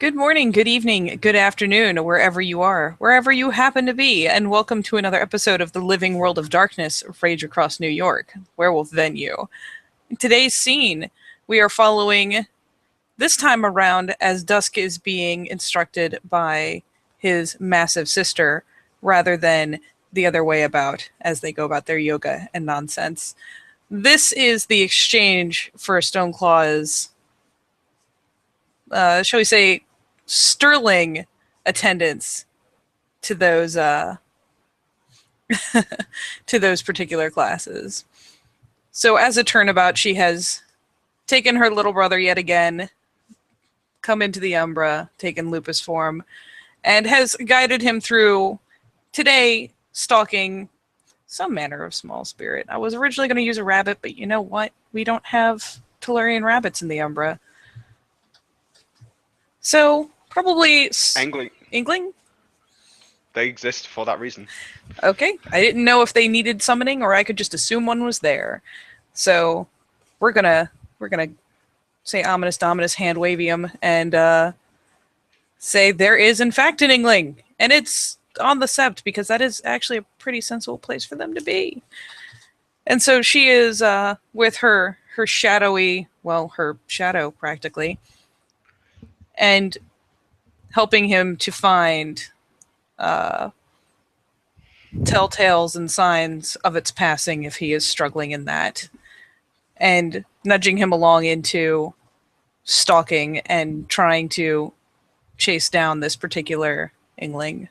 Good morning, good evening, good afternoon, wherever you are, wherever you happen to be, and welcome to another episode of the Living World of Darkness, Rage Across New York, Werewolf venue. In today's scene, we are following, this time around, as Dusk is being instructed by his massive sister, rather than the other way about, as they go about their yoga and nonsense. This is the exchange for Stoneclaw's, shall we say, sterling attendance to those to those particular classes. So as a turnabout, she has taken her little brother yet again, come into the Umbra, taken Lupus form, and has guided him through today stalking some manner of small spirit. I was originally going to use a rabbit, but you know what? We don't have Tellurian rabbits in the Umbra. So probably Inkling? They exist for that reason. Okay. I didn't know if they needed summoning or I could just assume one was there. So we're gonna say ominous dominus hand wavium and say there is in fact an Inkling. And it's on the Sept because that is actually a pretty sensible place for them to be. And so she is with her shadowy, well, her shadow practically, and helping him to find telltales and signs of its passing if he is struggling in that, and nudging him along into stalking and trying to chase down this particular Inkling.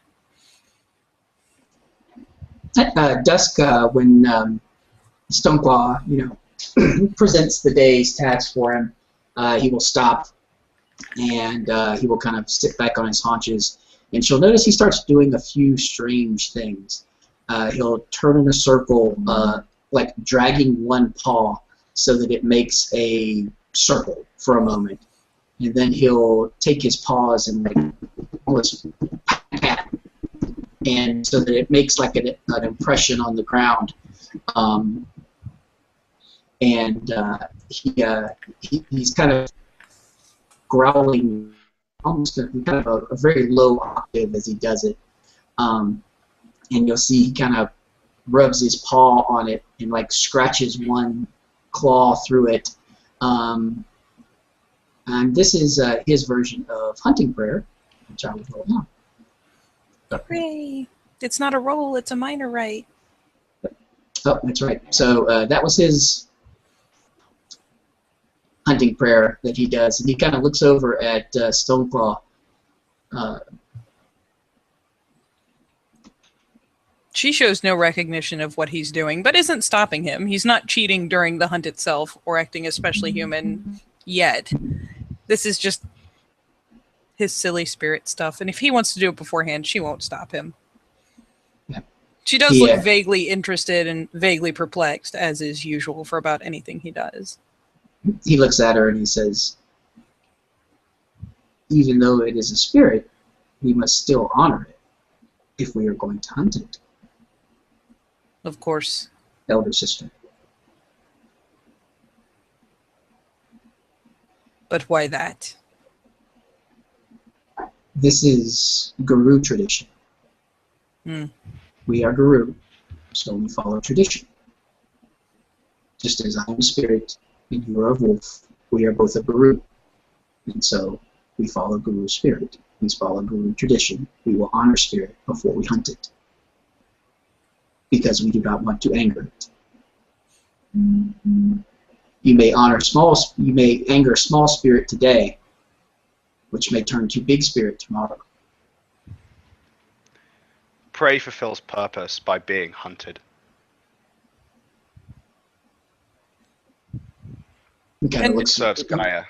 Dusk, when Stoneclaw, presents the day's tasks for him, he will stop and he will kind of sit back on his haunches, and she'll notice he starts doing a few strange things. He'll turn in a circle, like dragging one paw so that it makes a circle for a moment, and then he'll take his paws and like almost pat, and so that it makes like an impression on the ground. He's kind of growling, almost kind of a very low octave as he does it. And you'll see he kind of rubs his paw on it and like scratches one claw through it. And this is his version of hunting prayer, which I will roll now. Hooray! It's not a roll, it's a minor rite. Oh, that's right. So that was his hunting prayer that he does, and he kind of looks over at Stoneclaw. She shows no recognition of what he's doing, but isn't stopping him. He's not cheating during the hunt itself or acting especially human yet. This is just his silly spirit stuff, and if he wants to do it beforehand, she won't stop him. Yeah. She does look vaguely interested and vaguely perplexed, as is usual for about anything he does. He looks at her and he says, even though it is a spirit, we must still honor it if we are going to hunt it. Of course. Elder sister. But why that? This is Guru tradition. We are Guru, so we follow tradition. Just as I am a spirit and you are a wolf, we are both a Guru. And so we follow Guru spirit. We follow Guru tradition. We will honor spirit before we hunt it, because we do not want to anger it. You may anger small spirit today, which may turn to big spirit tomorrow. Prey fulfills purpose by being hunted. He kind of looks. Serves Gaia.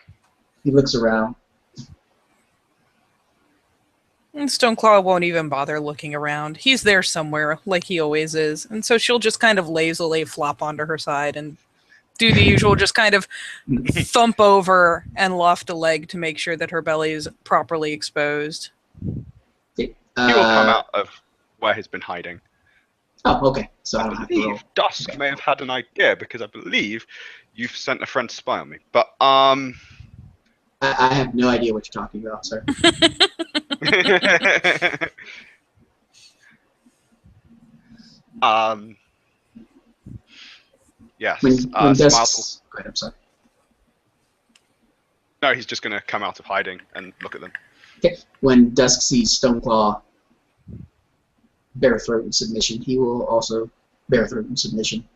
He looks around. And Stoneclaw won't even bother looking around. He's there somewhere, like he always is. And so she'll just kind of lazily flop onto her side and do the usual, just kind of thump over and loft a leg to make sure that her belly is properly exposed. He will come out of where he's been hiding. Oh, okay. So I I don't have to roll. believe Dusk may have had an idea, because I believe you've sent a friend to spy on me. But I have no idea what you're talking about, sir. Yes. When Smiles Dusk... Go ahead, I'm sorry. No, he's just going to come out of hiding and look at them. Okay. When Dusk sees Stoneclaw bare throat in submission, he will also bare throat in submission.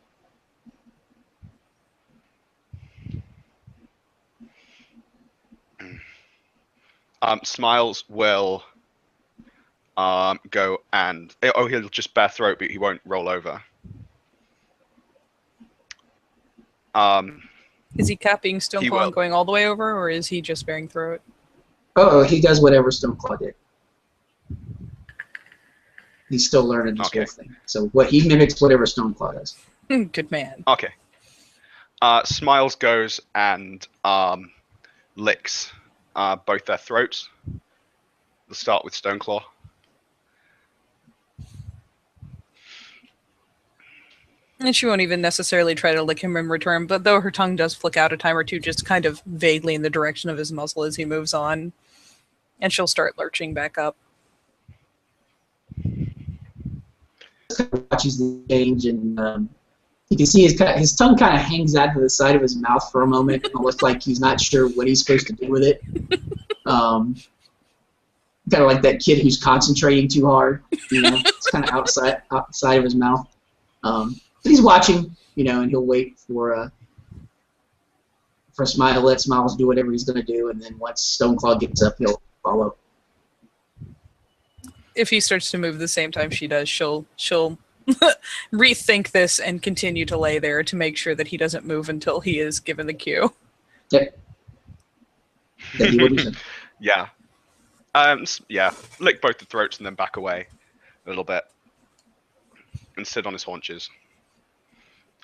Smiles will go and he'll just bare throat, but he won't roll over. Is he copying Stoneclaw and going all the way over, or is he just bearing throat? Oh, he does whatever Stoneclaw did. He's still learning this wolf thing. So what he mimics whatever Stoneclaw does. Good man. Okay. Smiles goes and licks both their throats. We'll start with Stoneclaw. And she won't even necessarily try to lick him in return, but though her tongue does flick out a time or two, just kind of vaguely in the direction of his muzzle as he moves on. And she'll start lurching back up. Watches the change, and you can see his tongue kind of hangs out to the side of his mouth for a moment, almost like he's not sure what he's supposed to do with it. Kind of like that kid who's concentrating too hard. You know, it's kind of outside of his mouth. But he's watching, you know, and he'll wait for Smile, let Smiles do whatever he's going to do, and then once Stoneclaw gets up, he'll follow. If he starts to move the same time she does, she'll rethink this and continue to lay there to make sure that he doesn't move until he is given the cue. Yep. Yeah. Yeah. Lick both the throats and then back away a little bit. And sit on his haunches.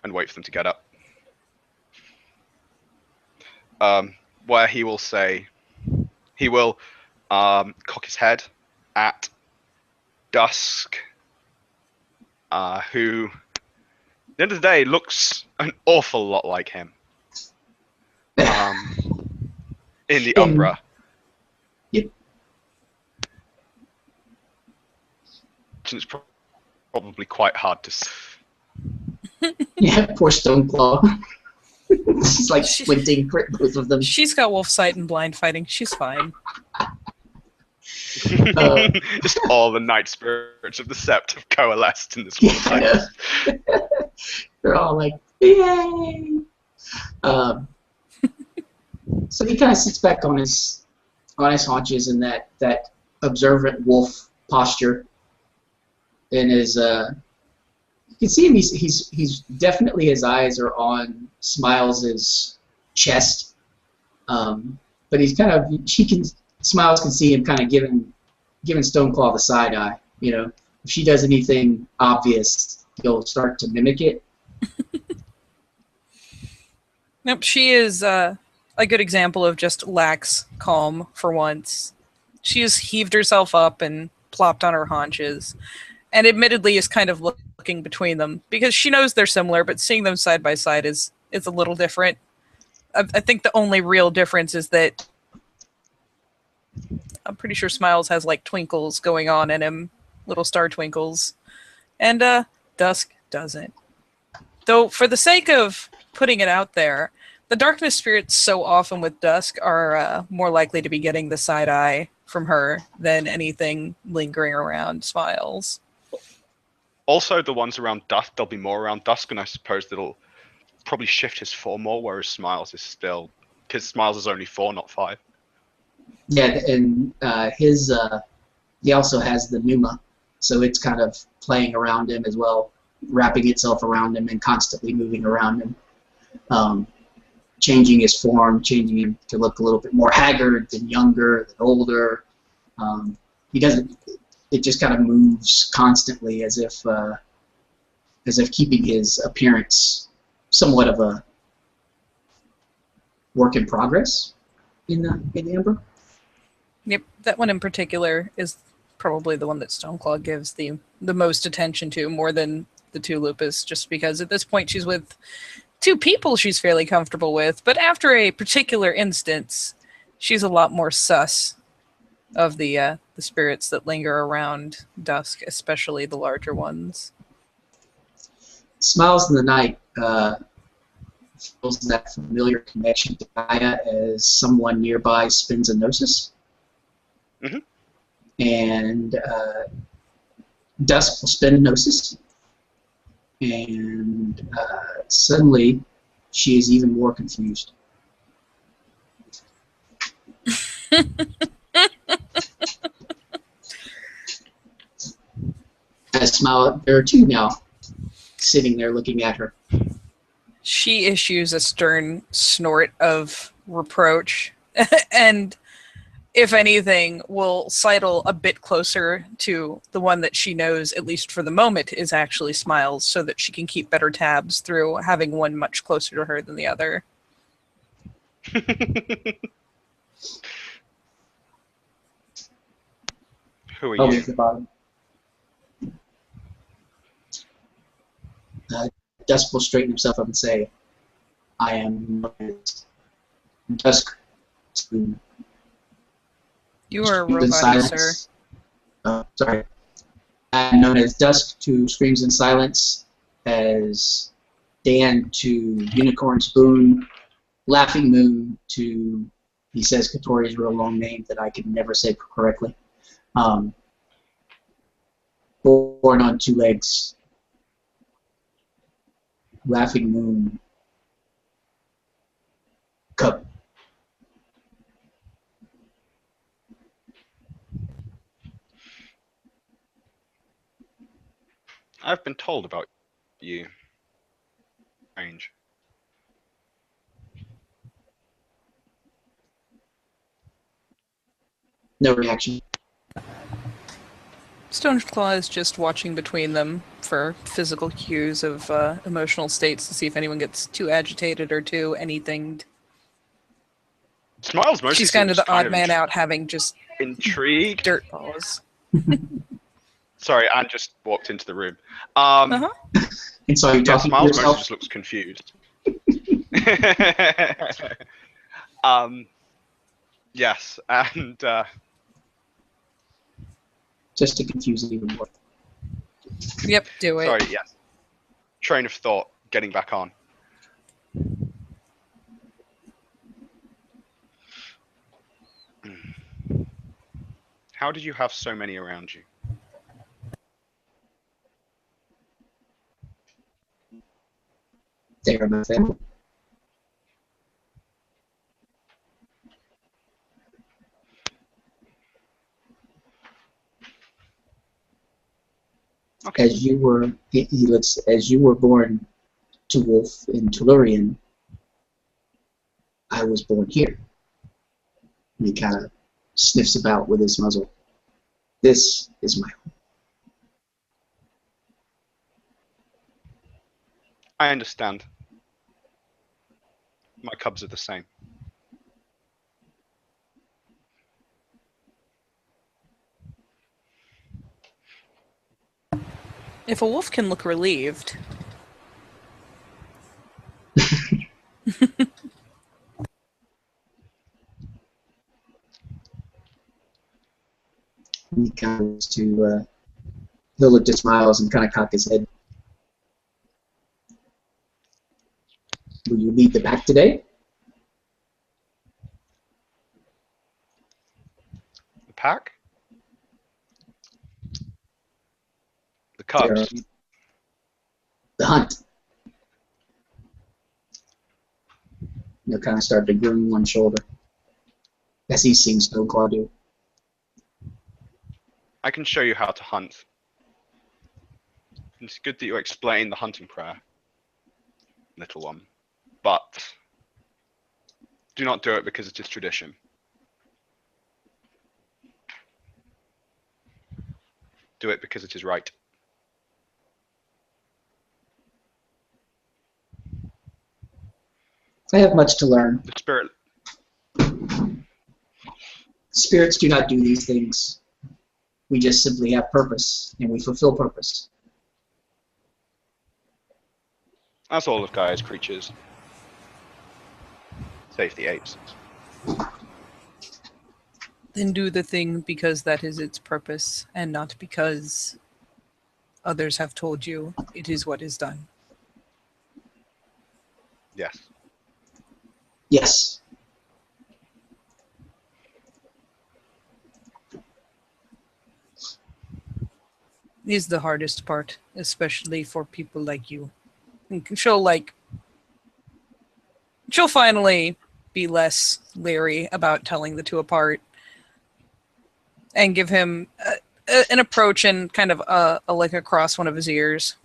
And wait for them to get up. Where he will say... He will cock his head at Dusk, who, at the end of the day, looks an awful lot like him. In the Umbra. Yep. It's probably quite hard to see. Yeah, poor Stoneclaw. She's like squinting for both of them. She's got wolf sight and blind fighting. She's fine. Just all the night spirits of the Sept have coalesced in this one place. They're all like, yay! So he kind of sits back on his haunches in that observant wolf posture, and is you can see him. He's definitely, his eyes are on Smiles' chest, but he's kind of Smiles can see him kind of giving Stoneclaw the side eye. You know, if she does anything obvious, he'll start to mimic it. Nope, she is a good example of just lax calm for once. She has heaved herself up and plopped on her haunches, and admittedly is kind of looking between them because she knows they're similar, but seeing them side by side is a little different. I think the only real difference is that I'm pretty sure Smiles has like twinkles going on in him, little star twinkles, and Dusk doesn't. Though for the sake of putting it out there, the darkness spirits so often with Dusk are more likely to be getting the side eye from her than anything lingering around Smiles. Also, the ones around Dusk, they'll be more around Dusk, and I suppose that'll probably shift his 4 more, whereas Smiles is still, because Smiles is only 4, not 5. Yeah, and he also has the Numa, so it's kind of playing around him as well, wrapping itself around him and constantly moving around him, changing his form, changing him to look a little bit more haggard than younger, than older. He doesn't. It just kind of moves constantly, as if keeping his appearance somewhat of a work in progress in the Umbra. Yep, that one in particular is probably the one that Stoneclaw gives the most attention to, more than the 2 Lupus, just because at this point she's with 2 people she's fairly comfortable with, but after a particular instance, She's a lot more sus of the spirits that linger around dusk, especially the larger ones. Smiles in the night feels that familiar connection to Gaia as someone nearby spins a gnosis. Mm-hmm. And Dusk will spin a gnosis. And suddenly, she is even more confused. I smile. There are two now sitting there looking at her. She issues a stern snort of reproach and, if anything, will sidle a bit closer to the one that she knows, at least for the moment, is actually Smiles, so that she can keep better tabs through having one much closer to her than the other. Who are I'll you? leave the bottom. Dusk will straighten himself up and say, I am Dusk to You are a Screams in robot, sir. Silence. Oh, sorry. I'm known as Dusk to Screams in Silence, as Dan to Unicorn Spoon, Laughing Moon to, he says Katori's real long name that I can never say correctly. Born on two legs. Laughing Moon. Cup. I've been told about you. Strange. No reaction. Stoneclaw is just watching between them for physical cues of emotional states to see if anyone gets too agitated or too anything. Smiles mostly She's kind of seems the odd man out, having just intrigued. dirt balls. Sorry, Anne just walked into the room. Uh-huh. And so you're Yeah, talking to Smiles mostly yourself? just looks confused. Yes, and Just to confuse it even more. Yep, do it. sorry, yes. Train of thought, getting back on. How did you have so many around you? They are my family. Okay. As you were, he looks, as you were born to Wolf in Tellurian, I was born here. And he kind of sniffs about with his muzzle. This is my home. I understand. My cubs are the same. If a wolf can look relieved. He kind of looks to, he'll look to Smiles and kind of cock his head. Will you lead the pack today? The pack? The There cubs? are- The hunt. He'll kind of start to groom one shoulder. As he seems to do. I can show you how to hunt. It's good that you explain the hunting prayer, little one. But do not do it because it is tradition. Do it because it is right. I have much to learn. The spirit. Spirits do not do these things. We just simply have purpose, and we fulfill purpose. That's all of Gaia's creatures. Save the apes. Then do the thing because that is its purpose, and not because others have told you it is what is done. Yes. Yes. Is the hardest part, especially for people like you. And she'll finally be less leery about telling the two apart, and give him an approach and kind of a lick across one of his ears.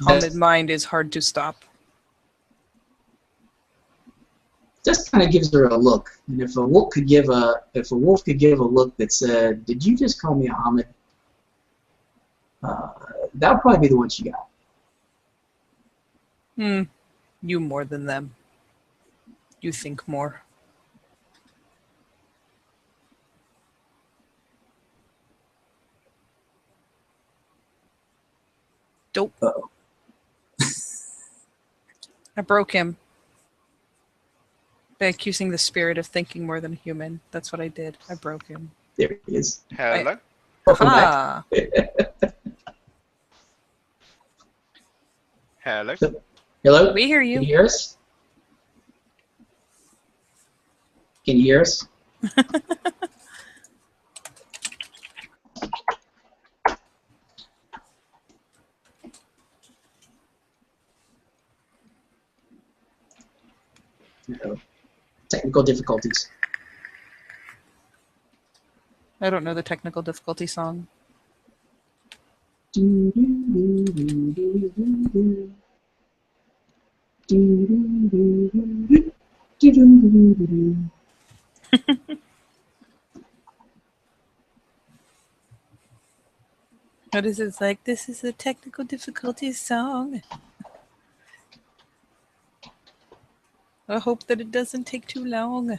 Haunted mind is hard to stop. Just kind of gives her a look, and if a wolf could give a look that said, "Did you just call me a Hamid?" That would probably be the one she got. You more than them. You think more. Dope. Uh-oh. I broke him. By accusing the spirit of thinking more than a human. That's what I did. I broke him. There he is. Hello. Welcome Ah. Hello. Hello? We hear you. Can you hear us? Can you hear us? No. Technical difficulties. I don't know the technical difficulty song. What is it? It's like, this is a technical difficulty song. I hope that it doesn't take too long.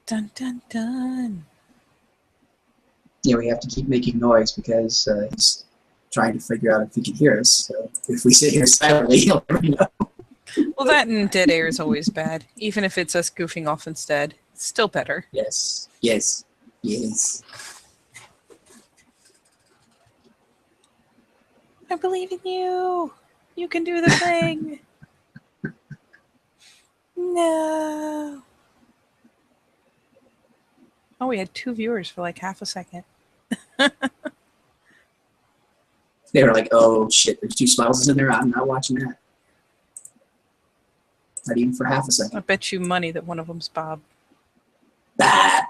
Dun dun dun. Yeah, we have to keep making noise because he's trying to figure out if he can hear us. So if we sit here silently, he'll never know. Well, that and dead air is always bad. Even if it's us goofing off instead. It's still better. Yes, yes, yes. I believe in you. You can do the thing. No. Oh, we had 2 viewers for like half a second. They were like, "Oh shit, there's 2 smiles in there. I'm not watching that." Not even for half a I second. bet you money that one of them's Bob. Bah!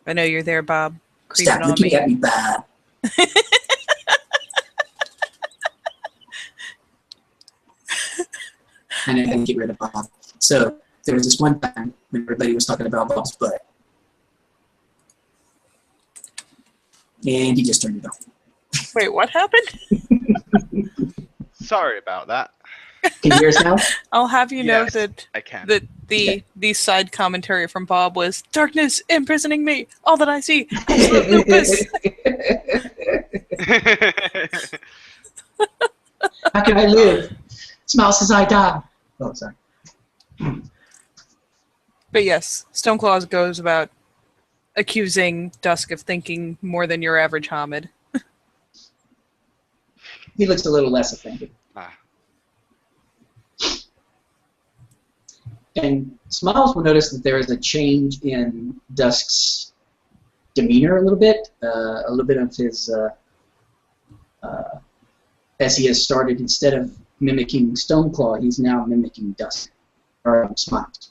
I know you're there, Bob. Creeping Stop on looking me. at me, bah! And I had to get rid of Bob. So there was this one time when everybody was talking about Bob's butt, and he just turned it off. Wait, what happened? Sorry about that. Can you hear us now? I'll have you know Yes, that I can. the side commentary from Bob was darkness imprisoning me. All that I see is lupus. How can I live? Smile says I die. Oh, sorry. But yes, Stoneclaws goes about accusing Dusk of thinking more than your average Hamid. He looks a little less offended. Ah. And Smiles will notice that there is a change in Dusk's demeanor a little bit of his, as he has started, instead of mimicking Stoneclaw, he's now mimicking Dusk, or Smiles.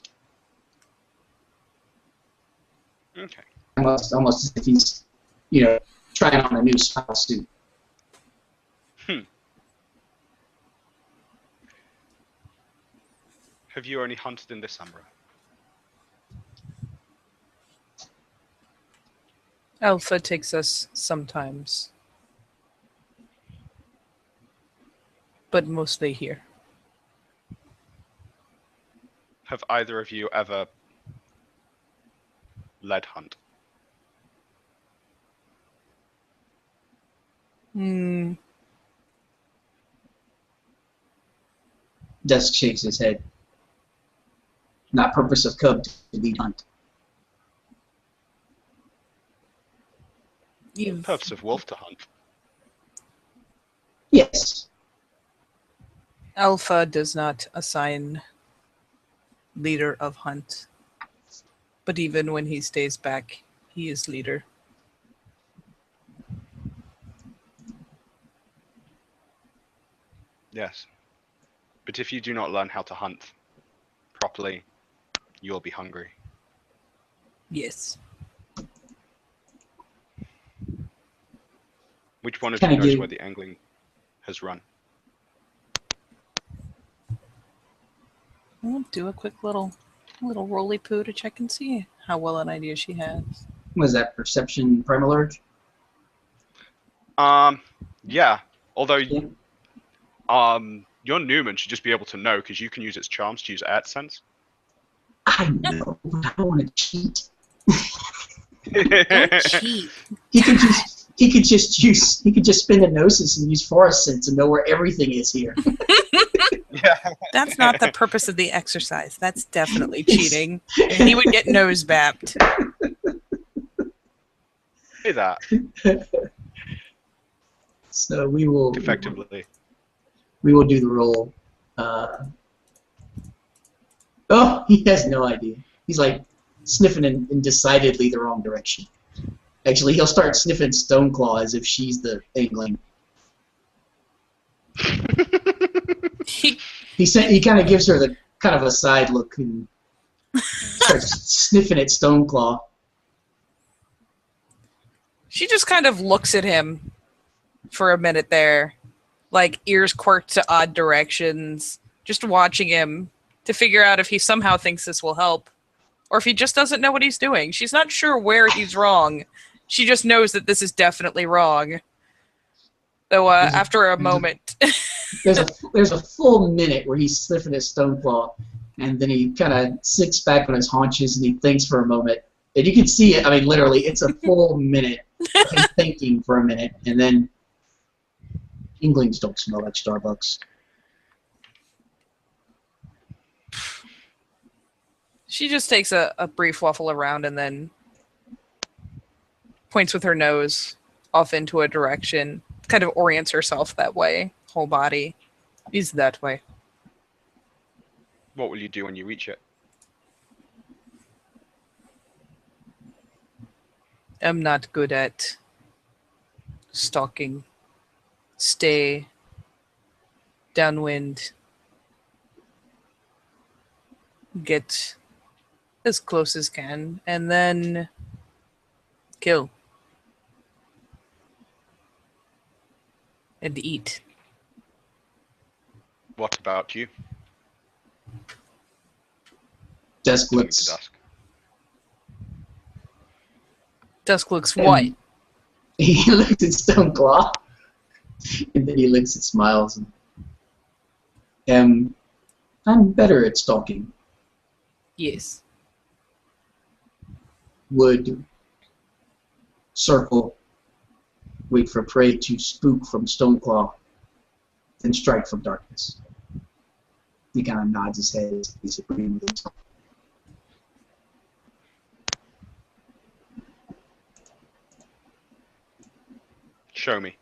Okay. Almost as if he's, trying on a new Smile suit. Have you only hunted in this Umbra? Alpha takes us sometimes. But mostly here. Have either of you ever lead hunt. Dusk shakes his head. Not purpose of cub to lead hunt. Purpose of wolf to hunt. Yes. Alpha does not assign leader of hunt. But even when he stays back, he is leader. Yes. But if you do not learn how to hunt properly, you will be hungry. Yes. Which one of Kinda you knows do. where the angling has run? We'll do a quick little roly poo to check and see how well an idea she has. Was that perception primal urge? Yeah. Although, Yeah. your Newman should just be able to know because you can use its charms to use AdSense. I know, but I don't want to cheat. Don't cheat. He could just spin a gnosis and use forest sense and know where everything is here. Yeah. That's not the purpose of the exercise. That's definitely cheating. And he would get nose bapped. Say that So we will effectively. We will do the roll. Oh, he has no idea. He's like sniffing in decidedly the wrong direction. Actually, he'll start sniffing Stoneclaw as if she's the angling. He kind of gives her the kind of a side look and starts sniffing at Stoneclaw. She just kind of looks at him for a minute there, like ears quirked to odd directions, just watching him to figure out if he somehow thinks this will help, or if he just doesn't know what he's doing. She's not sure where he's wrong. She just knows that this is definitely wrong. Though after a moment... There's a full minute where he's sniffing at Stoneclaw, and then he kind of sits back on his haunches and he thinks for a moment. And you can see it, I mean, literally, it's a full minute of him thinking for a minute, and then Inglings don't smell like Starbucks. She just takes a brief waffle around and then points with her nose off into a direction, kind of orients herself that way, whole body is that way. What will you do when you reach it? I'm not good at stalking. Stay downwind. Get as close as can, and then kill. And eat. What about you? Dusk Turning looks. to Dusk. Dusk looks white. He looks at Stoneclaw, and then he looks at Smiles. And, I'm better at stalking. Yes. Would circle, wait for prey to spook from Stoneclaw, then strike from darkness. He kind of nods his head as he's agreeing with himself. Show me.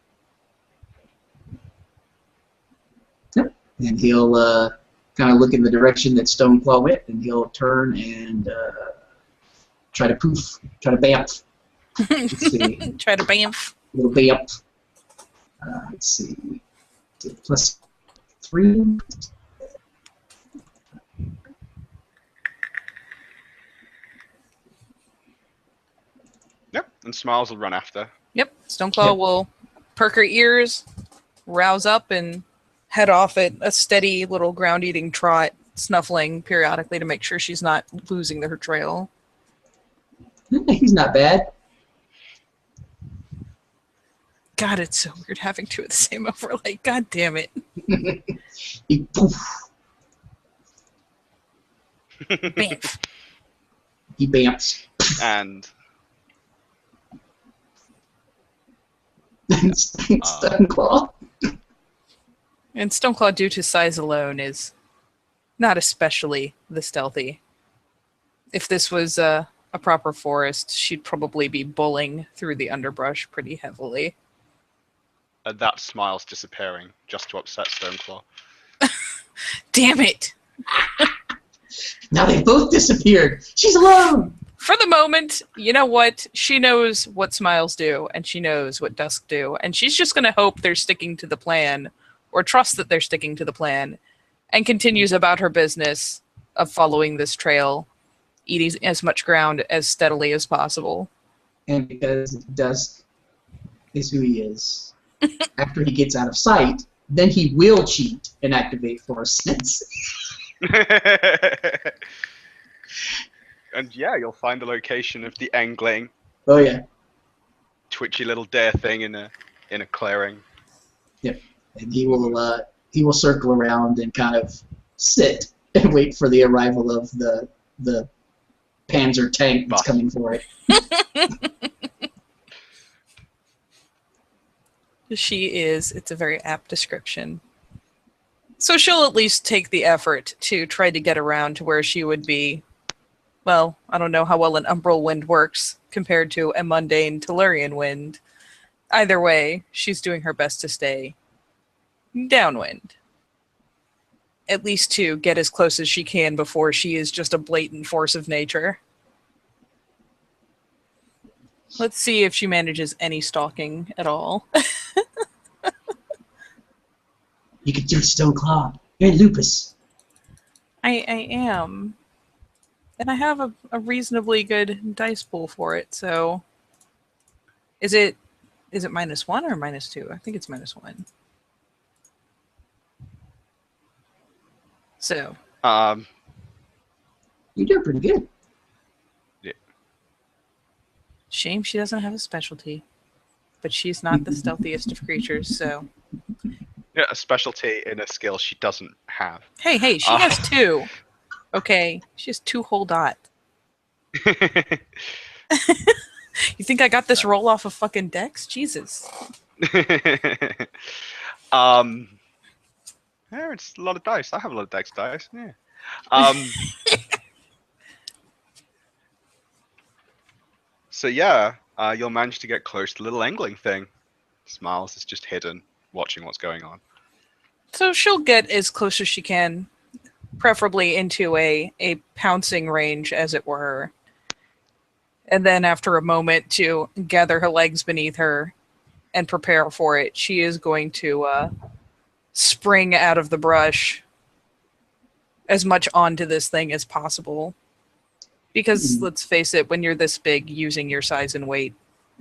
Yep. And he'll kind of look in the direction that Stoneclaw went, and he'll turn and try to poof, try to bamf. Let's see. Try to bamf. Little bamf. Let's see. +3. Yep. And Smiles will run after. Yep. Stoneclaw will perk her ears, rouse up, and head off at a steady little ground-eating trot, snuffling periodically to make sure she's not losing her trail. He's not bad. God, it's so weird having two of the same overlay. God damn it. He poof. Bamf. He bamps. And Stoneclaw. And Stoneclaw, due to size alone, is not especially the stealthy. If this was a proper forest, she'd probably be bulling through the underbrush pretty heavily. that smile's disappearing just to upset Stoneclaw. Damn it! Now they both disappeared. She's alone. For the moment, you know what? She knows what smiles do, and she knows what dusk do, and she's just going to hope they're sticking to the plan, or trust that they're sticking to the plan, and continues about her business of following this trail, eating as much ground as steadily as possible. And because Dusk is who he is, after he gets out of sight, then he will cheat and activate Force Sense. And yeah, you'll find the location of the angling, Oh yeah. twitchy little deer thing in a clearing. Yep. And he will circle around and kind of sit and wait for the arrival of the Panzer tank that's coming for it. She is. It's a very apt description. So she'll at least take the effort to try to get around to where she would be. Well, I don't know how well an umbral wind works compared to a mundane Tellurian wind. Either way, she's doing her best to stay downwind. At least to get as close as she can before she is just a blatant force of nature. Let's see if she manages any stalking at all. You can do Stoneclaw. You're in Lupus. I am. And I have a reasonably good dice pool for it, so... Is it -1 or -2? I think it's -1. So... You're doing pretty good. Yeah. Shame she doesn't have a specialty. But she's not the stealthiest of creatures, so... Yeah, a specialty in a skill she doesn't have. Hey, she has 2. Okay, she has 2 whole dot. You think I got this roll off of fucking Dex? Jesus. Yeah, it's a lot of dice. I have a lot of Dex dice. Yeah. So yeah, you'll manage to get close to the little angling thing. Smiles is just hidden, watching what's going on. So she'll get as close as she can, preferably into a pouncing range, as it were. And then after a moment to gather her legs beneath her and prepare for it, she is going to spring out of the brush as much onto this thing as possible. Because, let's face it, when you're this big, using your size and weight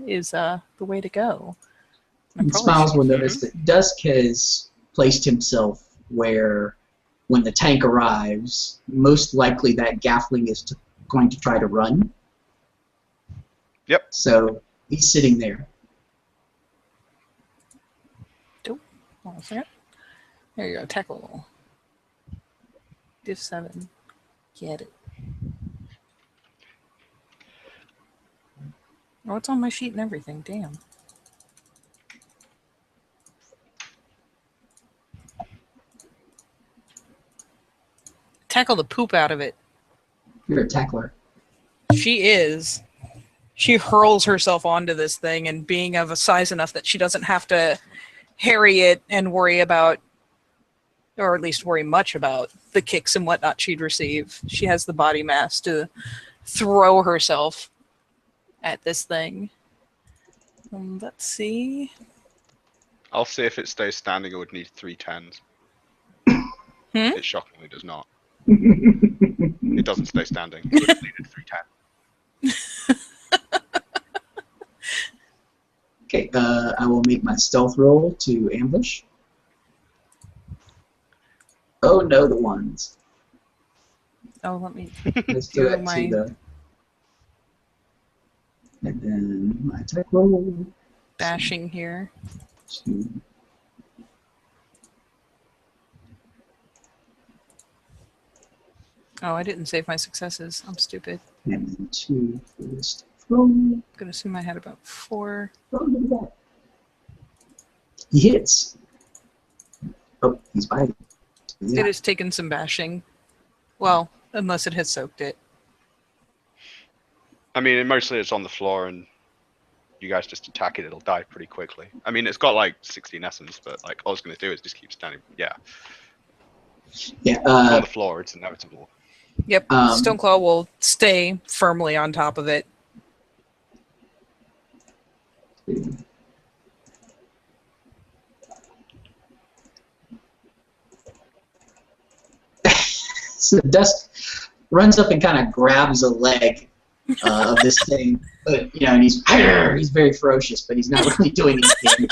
is the way to go. And Smiles will notice that Dusk has placed himself where, when the tank arrives, most likely that Gaffling is going to try to run. Yep. So he's sitting there. Hold on a second. There you go, tackle. Div 7. Get it. Oh, it's on my sheet and everything, damn. Tackle the poop out of it. You're a tackler. She is. She hurls herself onto this thing, and being of a size enough that she doesn't have to harry it and worry about, or at least worry much about, the kicks and whatnot she'd receive. She has the body mass to throw herself at this thing. Let's see. I'll see if it stays standing or would need 3 10s. It shockingly does not. It doesn't stay standing. It would have needed 3 10s. Okay, I will make my stealth roll to ambush. Oh no, the ones. Oh, let me Let's do it my... to the... And then my attack roll. bashing here. Two. Oh, I didn't save my successes. I'm stupid. And then 2 for this roll. I'm gonna assume I had about 4. Oh, look at that. He hits. Oh, he's biting. Yeah. It has taken some bashing. Well, unless it has soaked it. I mean, mostly it's on the floor, and you guys just attack it, it'll die pretty quickly. I mean, it's got like 16 essence, but like all it's going to do is just keep standing. Yeah. Yeah. It's on the floor, it's inevitable. Yep. Stoneclaw will stay firmly on top of it. So Dusk runs up and kind of grabs a leg of this thing, but and he's very ferocious, but he's not really doing any damage.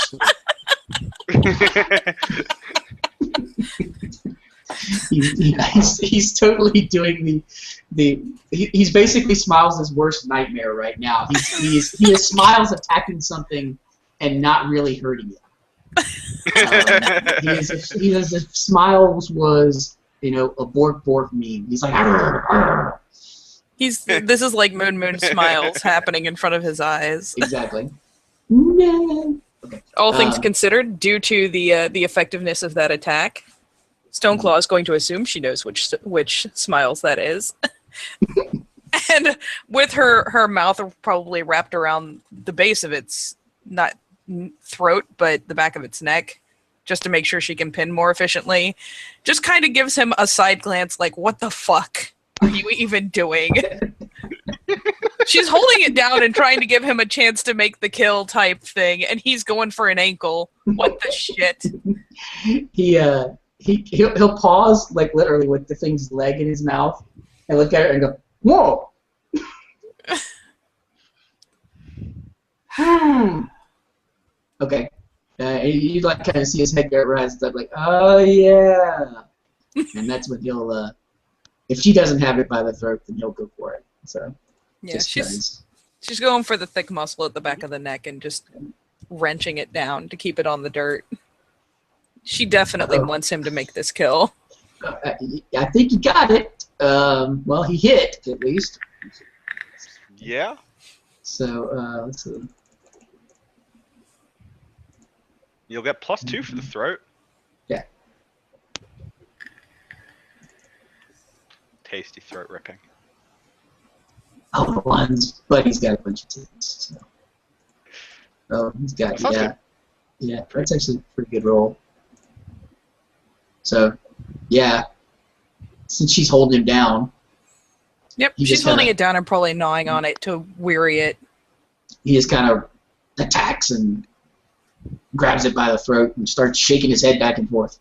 He's totally doing he's basically Smiles' worst nightmare right now. He is Smiles attacking something and not really hurting it. He is if Smiles was a Bork meme. He's like arr, arr. This is like Moon Smiles happening in front of his eyes. Exactly. No. Okay. All things considered, due to the effectiveness of that attack, Stoneclaw is going to assume she knows which Smiles that is. And with her mouth probably wrapped around the base of its, not throat, but the back of its neck, just to make sure she can pin more efficiently, just kind of gives him a side glance like, what the fuck are you even doing? She's holding it down and trying to give him a chance to make the kill type thing, and he's going for an ankle. What the shit? He'll pause, like literally with the thing's leg in his mouth, and look at it and go, whoa! Okay. You like kind of see his head get raised up, like, oh yeah, and that's when he'll, if she doesn't have it by the throat, then he'll go for it. So yeah, she's going for the thick muscle at the back of the neck and just wrenching it down to keep it on the dirt. She definitely wants him to make this kill. I think he got it. Well, he hit at least. Yeah. So let's see. You'll get +2 for the throat. Yeah. Tasty throat ripping. Oh, ones, but he's got a bunch of tits. So. Oh, he's got yeah. That's actually a pretty good roll. So, yeah, since she's holding him down. Yep, she's holding it down and probably gnawing on it to weary it. He just kind of attacks and grabs it by the throat and starts shaking his head back and forth.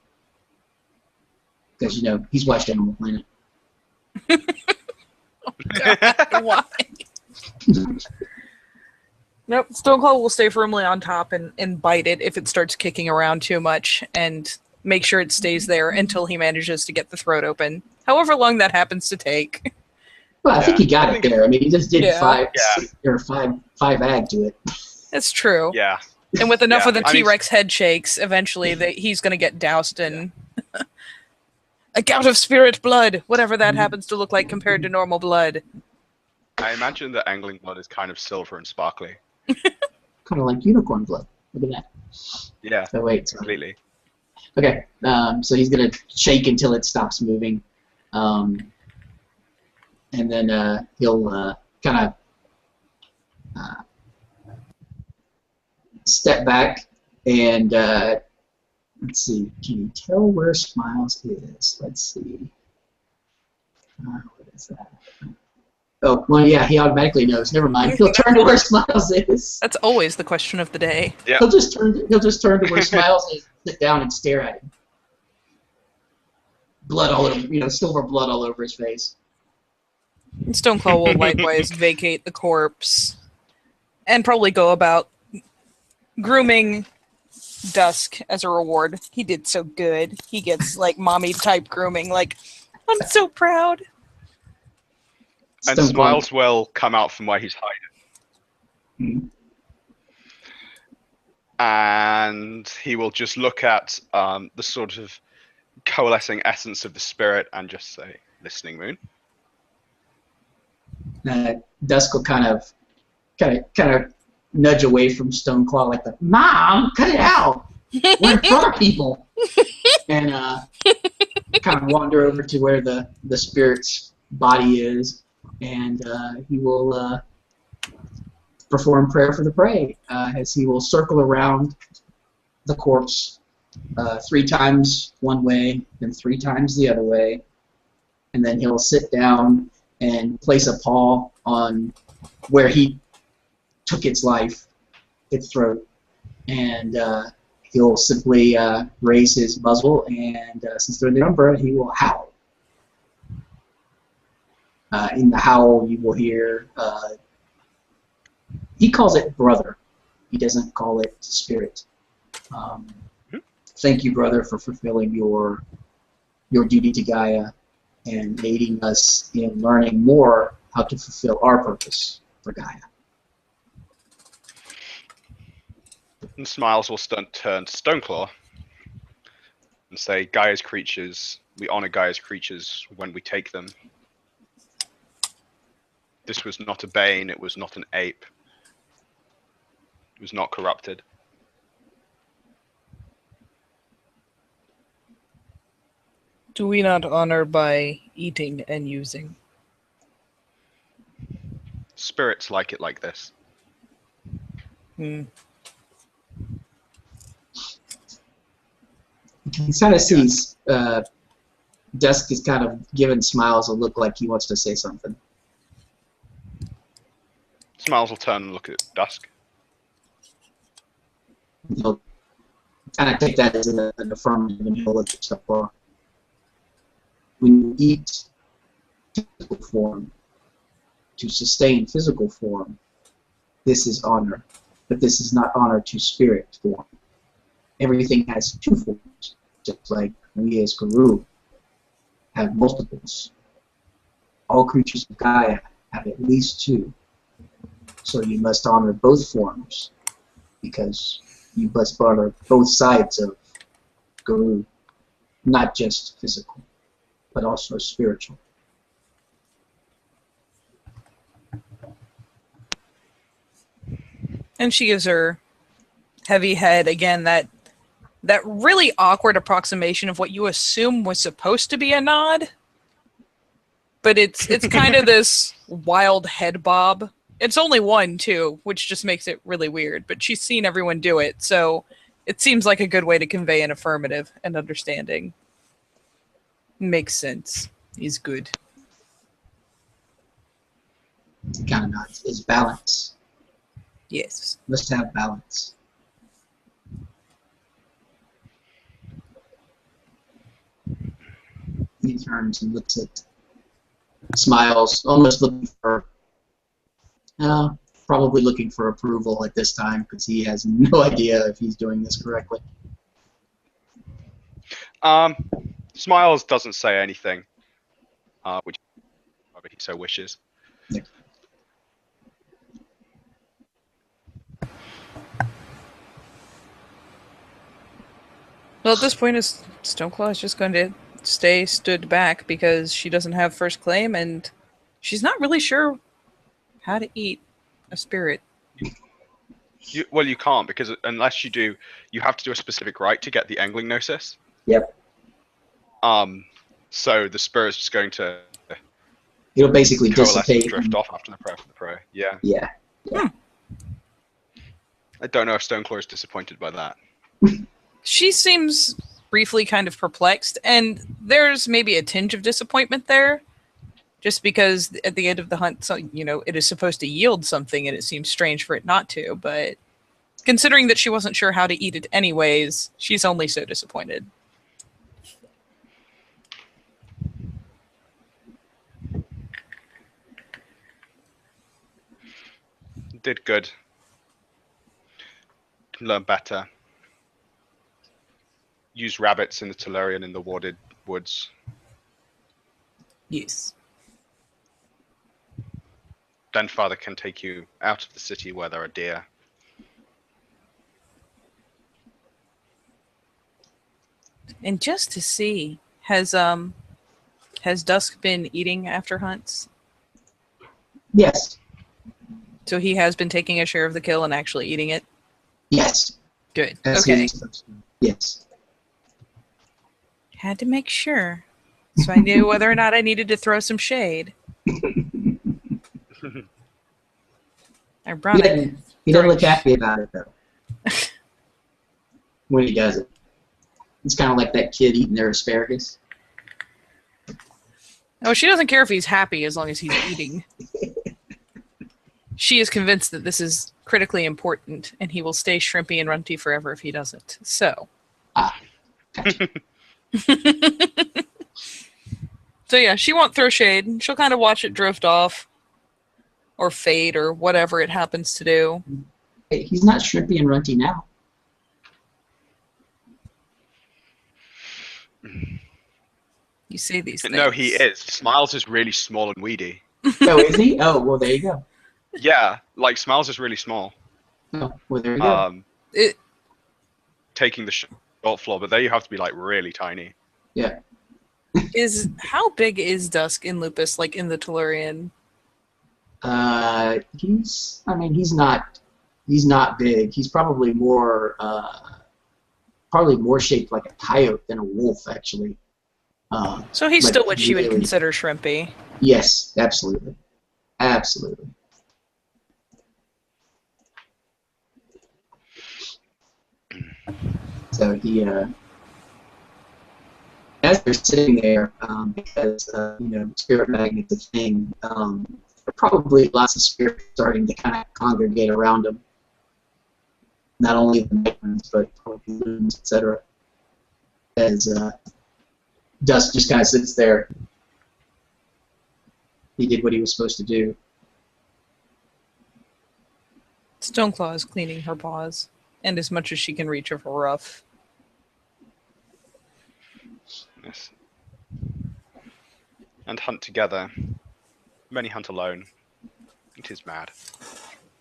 Because, he's watched Animal Planet. Oh, God, why? Nope, Stoneclaw will stay firmly on top and bite it if it starts kicking around too much, and make sure it stays there until he manages to get the throat open. However long that happens to take. Well, I think he got it there. I mean, he just did five ag to it. That's true. Yeah. And with enough of the T-Rex head shakes, eventually he's going to get doused in a gout of spirit blood, whatever that happens to look like compared to normal blood. I imagine that angling blood is kind of silver and sparkly. Kind of like unicorn blood. Look at that. Yeah. Oh, wait. Completely. Okay. So he's going to shake until it stops moving. And then he'll kind of step back and let's see. Can you tell where Smiles is? Let's see. What is that? Oh, well, yeah, he automatically knows. Never mind. He'll turn to where Smiles is. That's always the question of the day. Yeah. He'll just turn to where Smiles is, sit down, and stare at him. Blood all over, silver blood all over his face. Stoneclaw will likewise vacate the corpse and probably go about grooming Dusk as a reward. He did so good. He gets like mommy type grooming. Like, I'm so proud. And Smiles will come out from where he's hiding. And he will just look at the sort of coalescing essence of the spirit and just say, "Listening Moon." Dusk will kind of nudge away from Stoneclaw like the Mom, cut it out. We're in front of people. And kind of wander over to where the spirit's body is, and he will perform prayer for the prey, as he will circle around the corpse 3 times one way and 3 times the other way, and then he'll sit down and place a paw on where he took its life, its throat, and he'll simply raise his muzzle, and since they're in the umbra, he will howl. In the howl, you will hear, he calls it brother. He doesn't call it spirit. Thank you, brother, for fulfilling your duty to Gaia and aiding us in learning more how to fulfill our purpose for Gaia. And Smiles will turn to Stoneclaw and say, Gaia's creatures, we honor Gaia's creatures when we take them. This was not a Bane, it was not an ape. It was not corrupted. Do we not honor by eating and using? Spirits like it like this. You can kind of see Dusk is kind of giving Smiles a look like he wants to say something. Smiles will turn and look at Dusk. He'll kind of take that as an affirmative, and he'll look at Stoneclaw. When you eat physical form, to sustain physical form, this is honor, but this is not honor to spirit form. Everything has 2 forms, just like we as Guru have multiples. All creatures of Gaia have at least 2. So you must honor both forms, because you must honor both sides of Guru, not just physical, but also spiritual. And she gives her heavy head again, that really awkward approximation of what you assume was supposed to be a nod, but it's kind of this wild head bob. It's only one too, which just makes it really weird, but she's seen everyone do it, so it seems like a good way to convey an affirmative and understanding. Makes sense. He's good. Kind of not is balance. Yes. Must have balance. He turns and looks at Smiles, almost looking for, probably looking for approval at this time, because he has no idea if he's doing this correctly. Smiles doesn't say anything, which he so wishes. Yeah. Well, at this point, Stoneclaw is just going to stay stood back because she doesn't have first claim, and she's not really sure how to eat a spirit. Well, you can't, because unless you do, you have to do a specific rite to get the angling gnosis. Yep. So the spirit's just going to It'll basically coalesce dissipate and drift off after the prayer for the prey. Yeah. Yeah. I don't know if Stoneclaw is disappointed by that. She seems briefly kind of perplexed, and there's maybe a tinge of disappointment there, just because at the end of the hunt, so, it is supposed to yield something, and it seems strange for it not to, but considering that she wasn't sure how to eat it anyways, she's only so disappointed. Did good. Can learn better. Use rabbits in the Tellurian in the warded woods. Yes. Then Father can take you out of the city where there are deer. And just to see, has Dusk been eating after hunts? Yes. So he has been taking a share of the kill and actually eating it? Yes. Good. As Okay. he's supposed to. Yes. Had to make sure. So I knew whether or not I needed to throw some shade. Ironic. He doesn't look happy about it, though. When he does it. It's kind of like that kid eating their asparagus. Oh, she doesn't care if he's happy as long as he's eating. She is convinced that this is critically important, and he will stay shrimpy and runty forever if he doesn't. So. Gotcha. So yeah, she won't throw shade. She'll kind of watch it drift off. Or fade, or whatever it happens to do. Hey, he's not shrimpy and runty now. You say these things. No, he is. Smiles is really small and weedy. Oh, is he? Oh, well, there you go. Yeah, like Smiles is really small. Oh, well, there you go. Taking the short floor, but there you have to be like really tiny. Yeah. How big is Dusk in Lupus, like in the Tellurian? He's not big. He's probably more shaped like a coyote than a wolf, actually. So he's like still what you would really- consider shrimpy. Yes, absolutely. Absolutely. So he, as they're sitting there, because spirit magnet's a thing, there are probably lots of spirits starting to kind of congregate around him. Not only the night ones, but probably loons, etc. As Dusk just kind of sits there. He did what he was supposed to do. Stoneclaw is cleaning her paws, and as much as she can reach of a ruff. Yes. And hunt together. Many hunt alone. It is mad.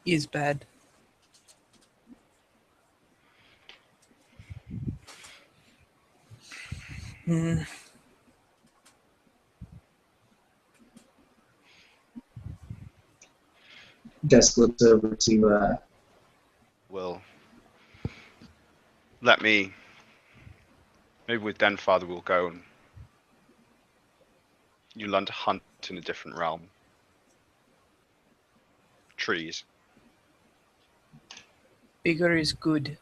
Is bad. Dusk looks over to Will let me. Maybe with Denfather we'll go and you learn to hunt in a different realm. Trees. Bigger is good.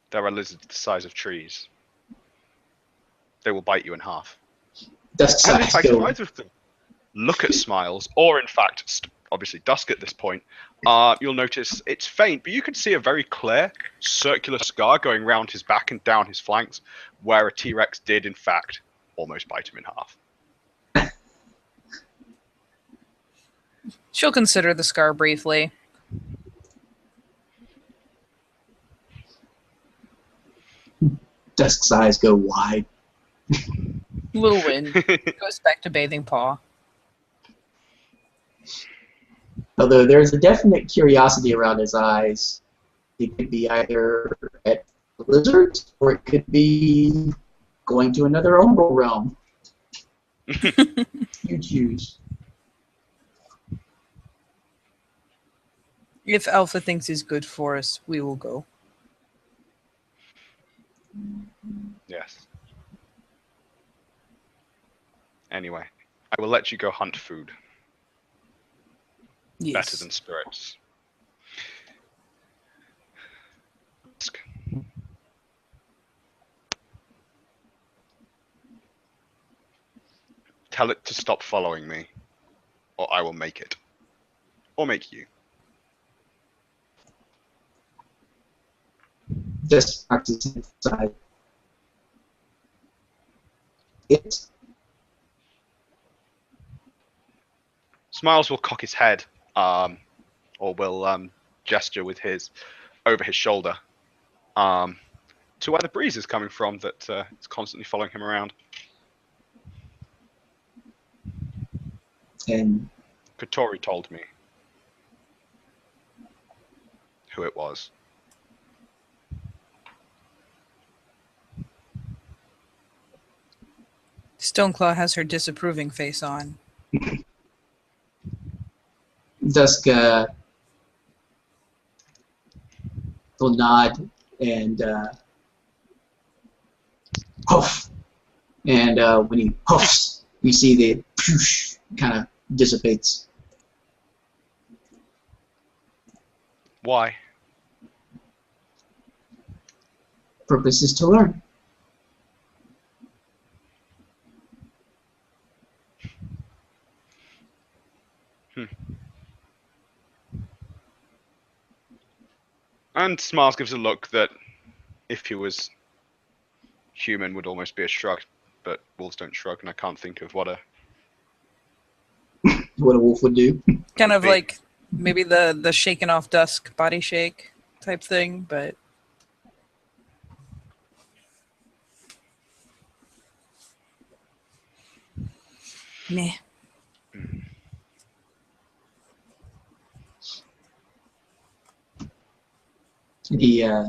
There are lizards the size of trees. They will bite you in half. Dusk's And in eyes fact, if go. either of them look at Smiles, or in fact, obviously Dusk at this point, you'll notice it's faint, but you can see a very clear circular scar going round his back and down his flanks, where a T-Rex did, in fact, almost bite him in half. She'll consider the scar briefly. Dusk's eyes go wide. Little wind. Goes back to bathing paw. Although there's a definite curiosity around his eyes. It could be either at the lizards, or it could be going to another umbral realm. You choose. If Alpha thinks is good for us, we will go. Yes. Anyway, I will let you go hunt food. Yes. Better than spirits. Tell it to stop following me, or I will make it. Or make you. Just knocks his head aside. It. Smiles will cock his head, or will gesture with his over his shoulder, to where the breeze is coming from that is constantly following him around. And Kotori told me who it was. Stoneclaw has her disapproving face on. Dusk will nod and huff. And when he huffs, you see the poosh kind of dissipates. Why? Purpose is to learn. And Smiles gives a look that, if he was human, would almost be a shrug, but wolves don't shrug, and I can't think of what a wolf would do. Kind of like maybe the shaken off Dusk body shake type thing, but meh. He's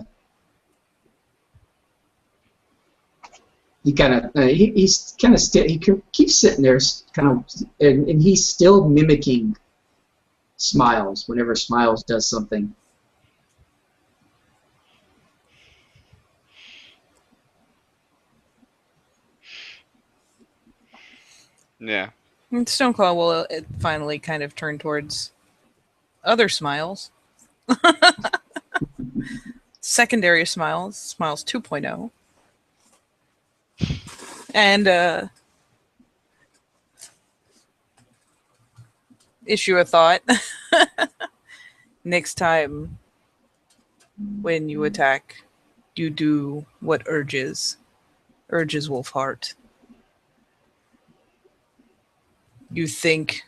kind of he keeps sitting there kind of and he's still mimicking Smiles whenever Smiles does something. Yeah. And Stoneclaw will finally kind of turn towards other Smiles. Secondary Smiles, Smiles 2.0. And issue a thought. Next time when you attack, you do what urges Wolfheart. You think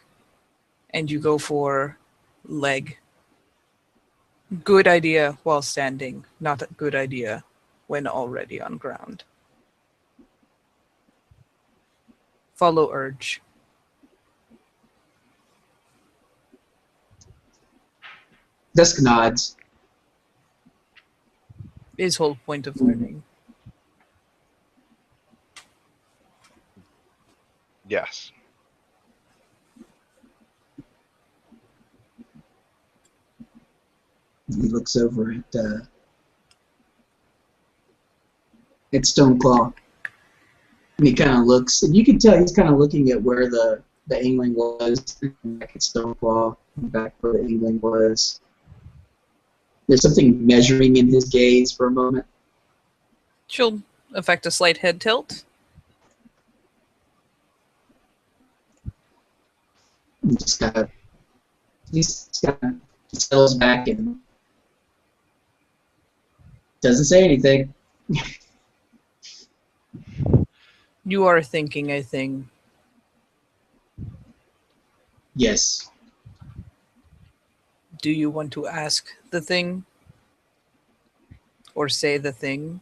and you go for leg. Good idea while standing, not a good idea when already on ground. Follow urge. Dusk nods. His whole point of learning. Yes. He looks over at Stoneclaw. And he kind of looks, and you can tell he's kind of looking at where the angling was, back at Stoneclaw, back where the angling was. There's something measuring in his gaze for a moment. She'll affect a slight head tilt. He just kind of settles back and doesn't say anything. You are thinking a thing. Yes. Do you want to ask the thing? Or say the thing?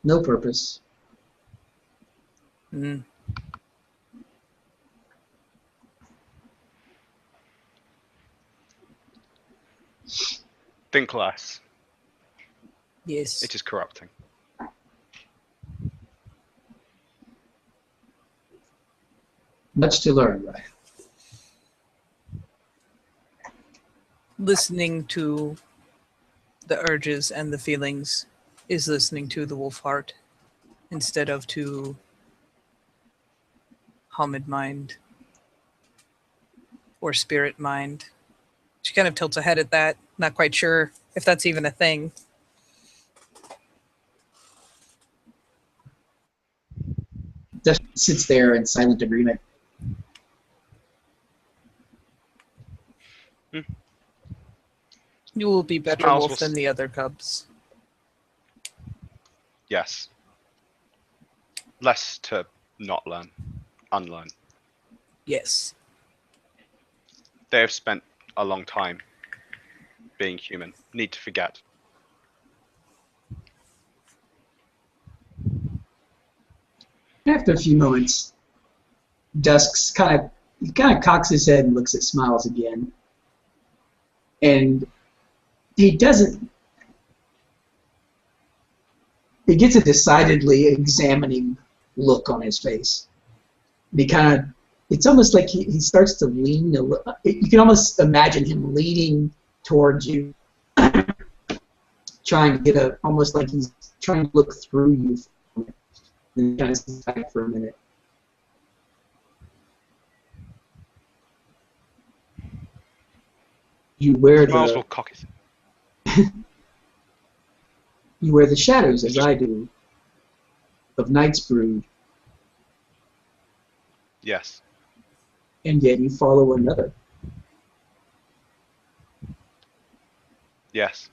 No purpose. Hmm. Think less. Yes. It is corrupting. Much to learn, right? Listening to the urges and the feelings is listening to the wolf heart instead of to Hamid mind or spirit mind. She kind of tilts her head at that, not quite sure if that's even a thing. Just sits there in silent agreement. You will be better Smiles wolf will than the other cubs. Yes. Less to not learn. Unlearn. Yes. They have spent a long time being human. Need to forget. After a few moments, Dusk's kind of cocks his head and looks at Smiles again. And he doesn't he gets a decidedly examining look on his face. And he kind of, it's almost like he starts to lean a little. You can almost imagine him leaning towards you, trying to get almost like he's trying to look through you. And he kind of sits back for a minute. You wear Miles the will cock it. you wear the shadows as I do of Night's Brood, Yes. and yet you follow another. Yes.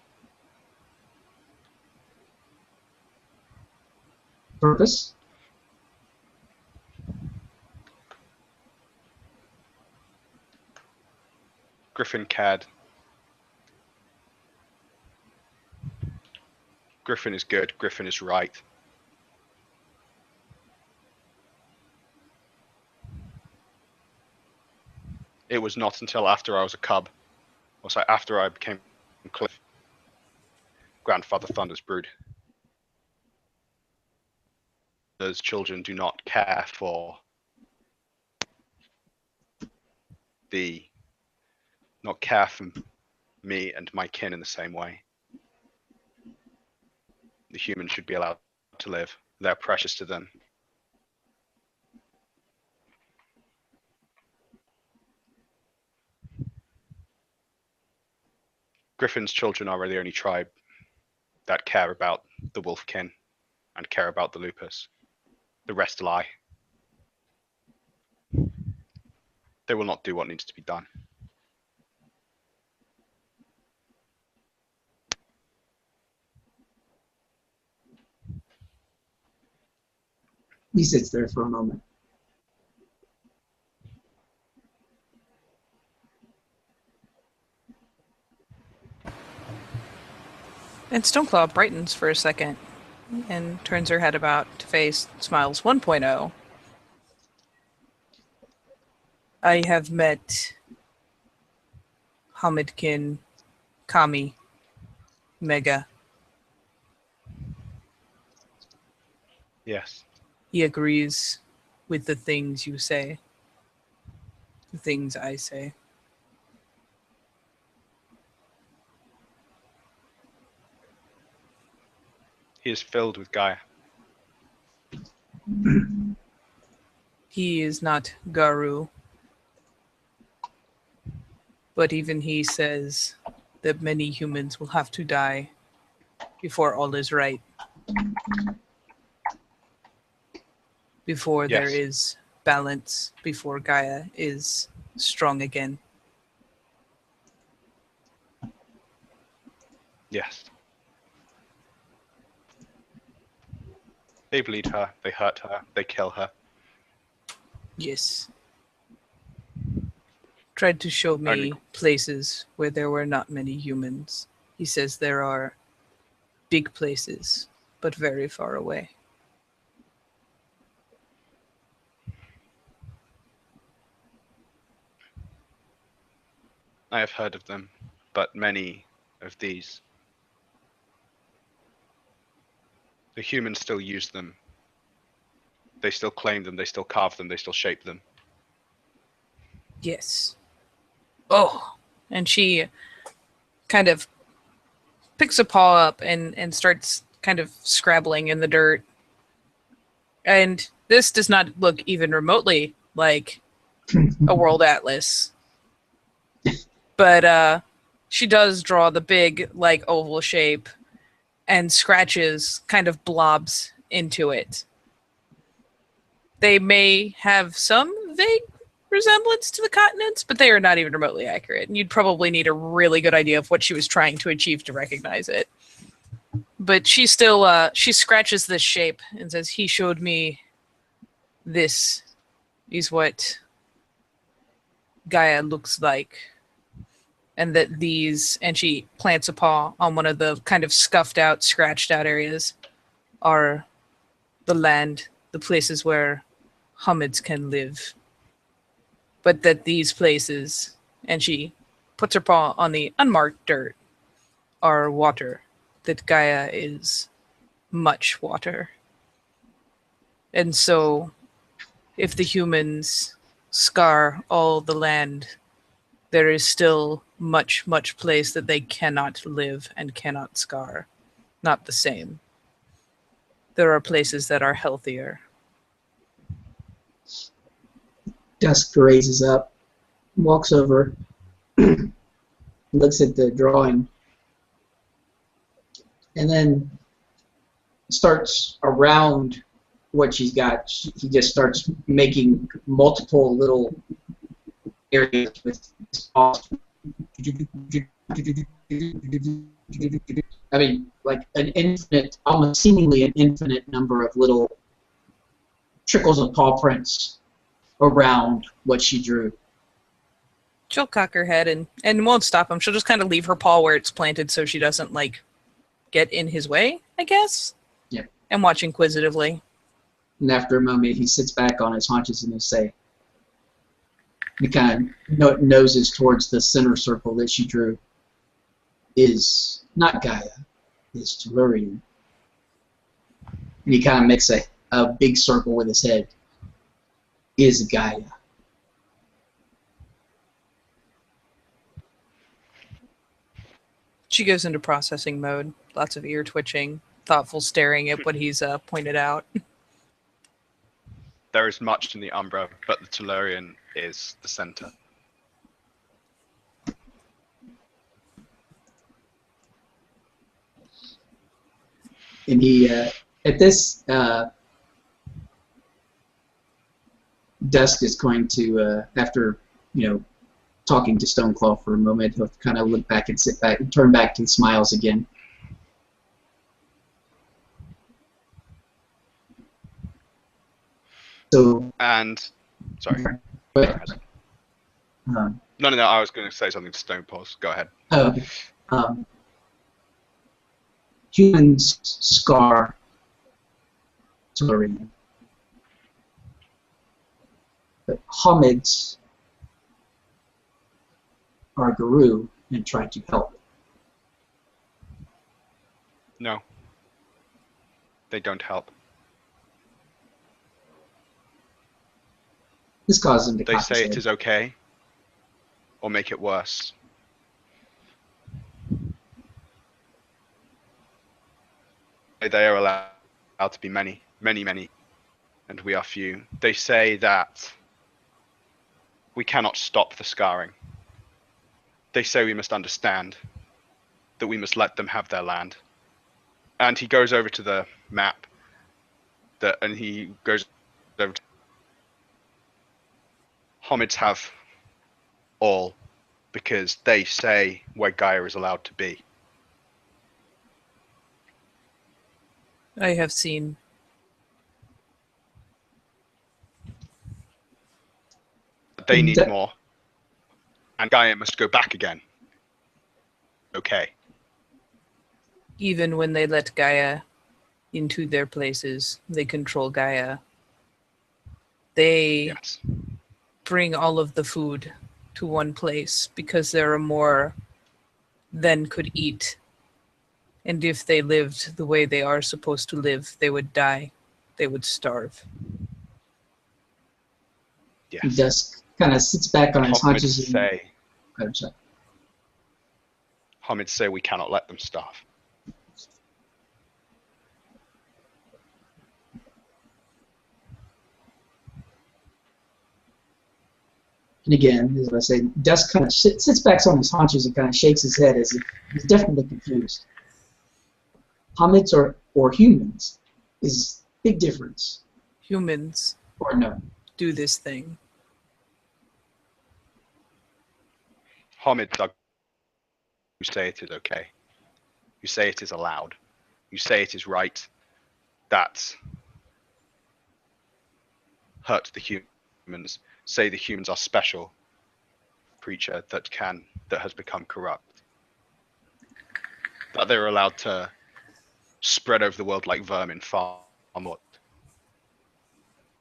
Purpose? Griffin cared. Griffin is good. Griffin is right. It was not until after I was a cub, or sorry, after I became Cliff, Grandfather Thunder's brood. Those children do not care for not care for me and my kin in the same way. The humans should be allowed to live. They're precious to them. Griffin's children are the only tribe that care about the wolf kin and care about the lupus. The rest lie. They will not do what needs to be done. He sits there for a moment. And Stoneclaw brightens for a second and turns her head about to face Smiles 1.0. I have met Hamidkin, Kami, Mega. Yes. He agrees with the things you say, the things I say. He is filled with Gaia. He is not Garu, but even he says that many humans will have to die before all is right. Before there Yes. is balance, before Gaia is strong again. Yes. They bleed her, they hurt her, they kill her. Yes. Tried to show me Only- places where there were not many humans. He says there are big places, but very far away. I have heard of them, but many of these, the humans still use them. They still claim them, they still carve them, they still shape them. Yes. Oh, and she kind of picks a paw up and starts kind of scrabbling in the dirt. And this does not look even remotely like a world atlas. But she does draw the big, like, oval shape and scratches kind of blobs into it. They may have some vague resemblance to the continents, but they are not even remotely accurate. And you'd probably need a really good idea of what she was trying to achieve to recognize it. But she still, she scratches this shape and says, he showed me this is what Gaia looks like. And that these, and she plants a paw on one of the kind of scuffed out, scratched out areas, are the land, the places where Humids can live. But that these places, and she puts her paw on the unmarked dirt, are water that Gaia is much water. And so, if the humans scar all the land, there is still much, much place that they cannot live and cannot scar. Not the same. There are places that are healthier. Dusk raises up, walks over, looks at the drawing, and then starts around what she's got. He just starts making multiple little areas with his paws. I mean, like an infinite, almost seemingly an infinite number of little trickles of paw prints around what she drew. She'll cock her head and won't stop him. She'll just kind of leave her paw where it's planted so she doesn't, like, get in his way, I guess? Yeah. And watch inquisitively. And after a moment, he sits back on his haunches and he kind of noses towards the center circle that she drew. Is not Gaia, is Tellurian. And he kind of makes a big circle with his head. Is Gaia. She goes into processing mode. Lots of ear twitching, thoughtful staring at what he's pointed out. There is much in the Umbra, but the Tellurian is the center. And he, at this, Dusk is going to, after, talking to Stoneclaw for a moment, he'll kind of look back and sit back and turn back to the smiles again. So. And, sorry. No, I was going to say something to Stoneclaw. Go ahead. Oh, okay. Humans scar Tellurian. But Hamids are Guru and try to help. No. They don't help. This causes him to They say it is okay, or make it worse. They are allowed to be many, and we are few. They say that we cannot stop the scarring. They say we must understand that we must let them have their land. And he goes over to the map, and he goes over to Homids have all, because they say where Gaia is allowed to be. I have seen. They need more, and Gaia must go back again. Okay. Even when they let Gaia into their places, they control Gaia. They bring all of the food to one place because there are more than could eat. And if they lived the way they are supposed to live, they would die. They would starve. Yes. He just kind of sits back on his haunches and say, I'm sorry. Homids say we cannot let them starve. And again, as I say, Dusk kind of sits back on his haunches and kind of shakes his head as if he's definitely confused. Homids or humans is big difference. Humans Or no. do this thing. Homids are who say it is okay. You say it is allowed. You say it is right. That hurt the humans. Say the humans are special creature that has become corrupt. That they're allowed to spread over the world like vermin far more.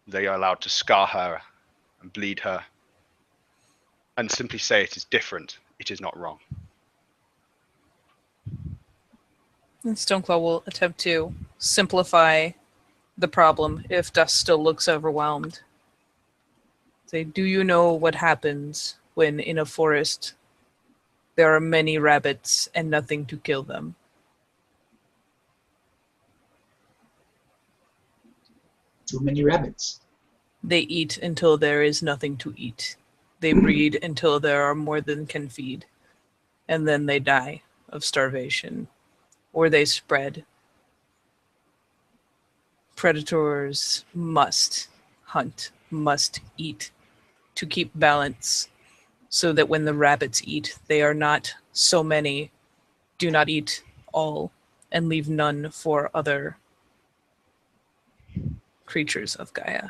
They are allowed to scar her and bleed her and simply say it is different. It is not wrong. And Stoneclaw will attempt to simplify the problem if Dust still looks overwhelmed. Say, do you know what happens when in a forest there are many rabbits and nothing to kill them? Too many rabbits. They eat until there is nothing to eat. They breed until there are more than can feed. And then they die of starvation. Or they spread. Predators must hunt, must eat to keep balance, so that when the rabbits eat, they are not so many, do not eat all, and leave none for other creatures of Gaia.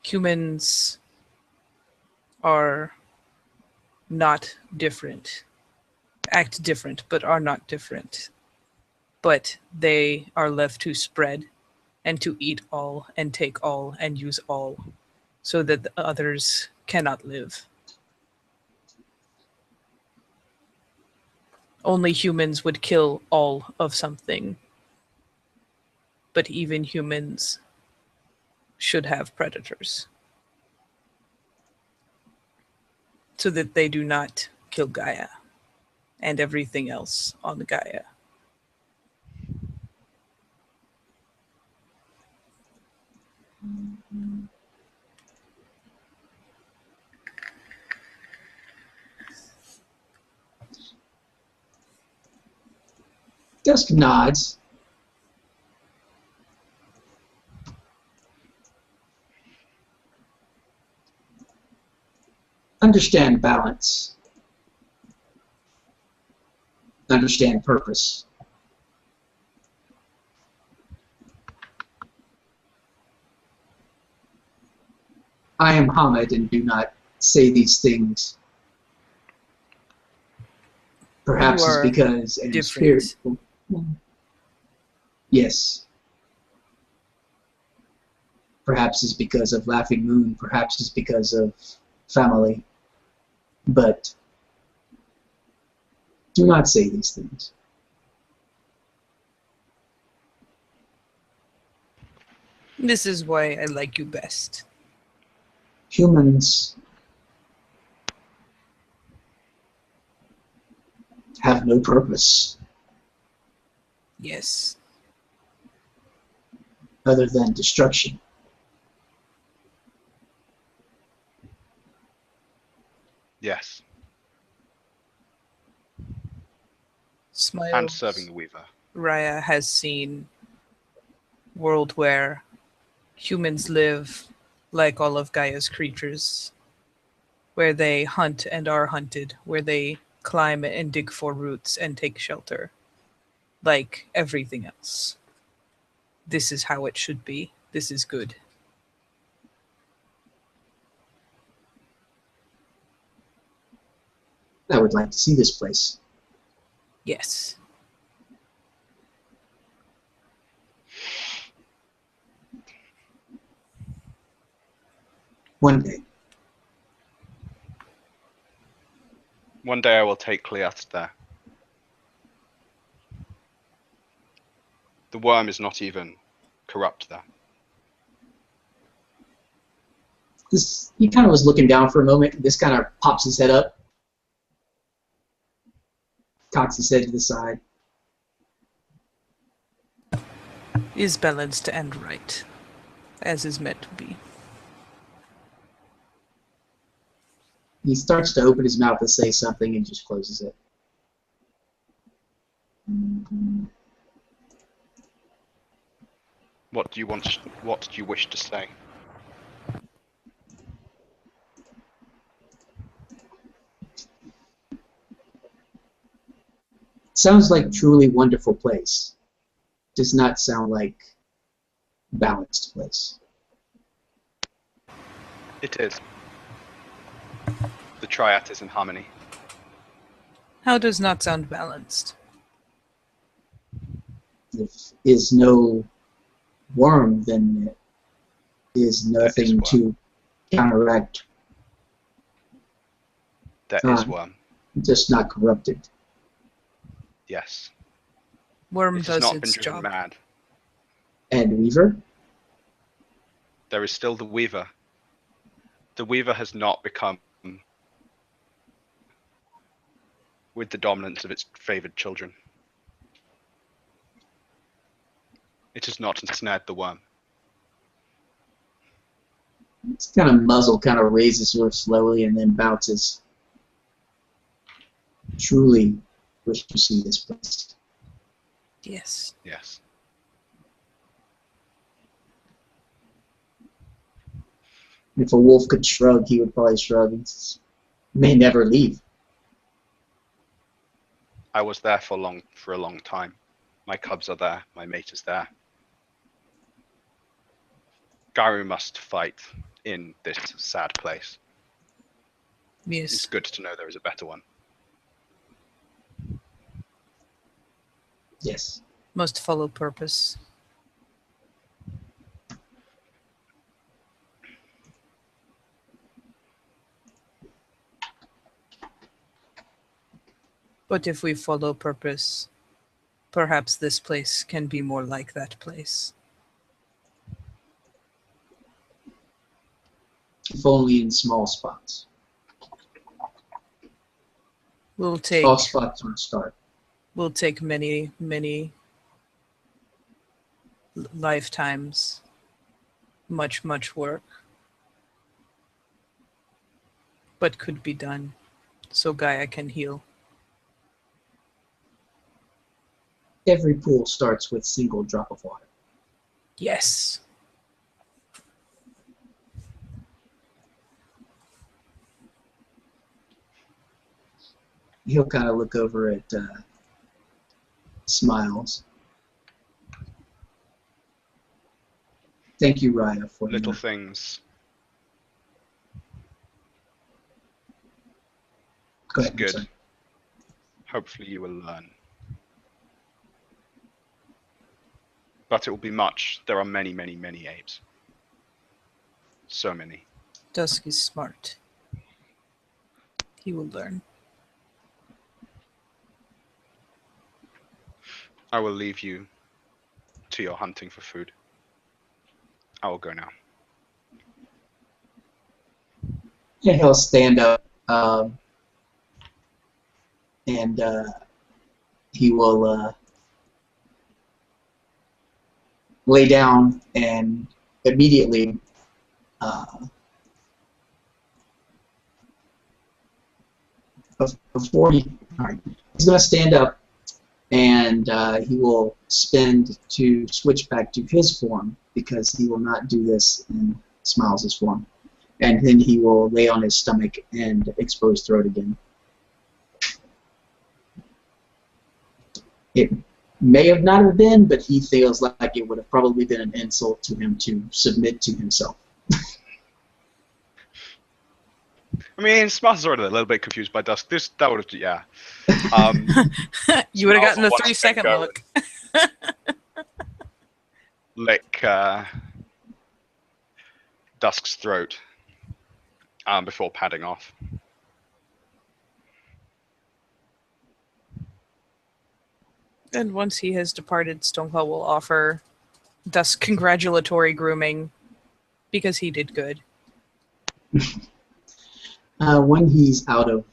Humans are not different, act different, but are not different. But they are left to spread and to eat all and take all and use all, so that the others cannot live. Only humans would kill all of something, but even humans should have predators, so that they do not kill Gaia and everything else on Gaia. Dusk nods. Understand balance. Understand purpose. I am Hamid and do not say these things. Perhaps You it's are because I am different. spiritual. Yes. Perhaps it's because of Laughing Moon. Perhaps it's because of family. But do not say these things. This is why I like you best. Humans have no purpose Yes. other than destruction. Yes. Smiles. And serving the Weaver. Raya has seen world where humans live like all of Gaia's creatures, where they hunt and are hunted, where they climb and dig for roots and take shelter, like everything else. This is how it should be. This is good. I would like to see this place. Yes. One day. One day I will take Cleath there. The worm is not even corrupt there. He kind of was looking down for a moment. This kind of pops his head up, cocks his head to the side. Is balanced and right, as is meant to be. He starts to open his mouth to say something and just closes it. What do you wish to say? Sounds like truly wonderful place. Does not sound like balanced place. It is. The triad is in harmony. How does not sound balanced? If is no worm, then there is nothing worm. to counteract. There is worm. Just not corrupted. Yes. Worm It has does not been its driven job. mad. And Weaver? There is still the Weaver. The Weaver has not become with the dominance of its favoured children. It has not ensnared the worm. Its kind of muzzle kind of raises sort of slowly and then bounces. Truly wish to see this place. Yes. Yes. If a wolf could shrug, he would probably shrug and may never leave. I was there for a long time. My cubs are there. My mate is there. Garu must fight in this sad place. Yes. It's good to know there is a better one. Yes. Must follow purpose. But if we follow purpose, perhaps this place can be more like that place. If only in small spots. We'll take Small spots would start. We'll take many, many lifetimes, much, much work, but could be done so Gaia can heal. Every pool starts with a single drop of water. Yes. He'll kind of look over at Smiles. Thank you, Raya, for Little your... things. Go It's ahead, I'm good. sorry. Hopefully you will learn. But it will be much. There are many, many, many apes. So many. Dusk is smart. He will learn. I will leave you to your hunting for food. I will go now. Yeah, he'll stand up and he will lay down and immediately before he, all right, he's going to stand up and he will spend to switch back to his form because he will not do this in Smiles' form. And then he will lay on his stomach and expose throat again. It may have not have been, but he feels like it would have probably been an insult to him to submit to himself. I mean, Smiles is already a little bit confused by Dusk. That would have, yeah. You would have gotten the Smiles will 3-second go look. Lick Dusk's throat before padding off. And once he has departed, Stoneclaw will offer Dusk congratulatory grooming because he did good. When he's out of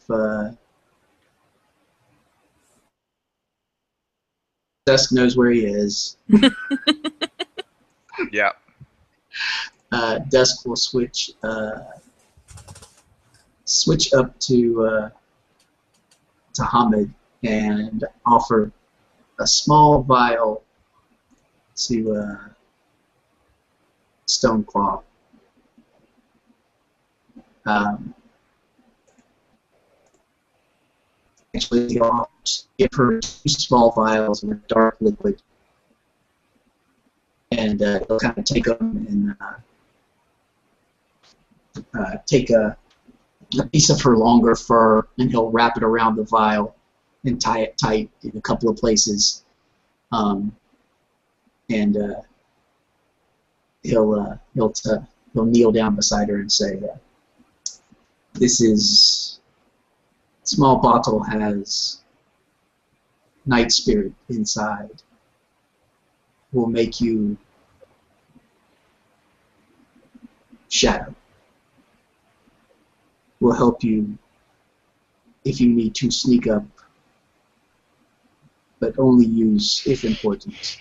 Dusk knows where he is. Yeah. Dusk will switch up to Hamid and offer a small vial to Stoneclaw. Actually, he'll give her 2 small vials of a dark liquid, and he'll kind of take them and take a piece of her longer fur, and he'll wrap it around the vial and tie it tight in a couple of places, and he'll kneel down beside her and say, "This is small bottle has night spirit inside will make you shadow. Will help you if you need to sneak up, but only use if important,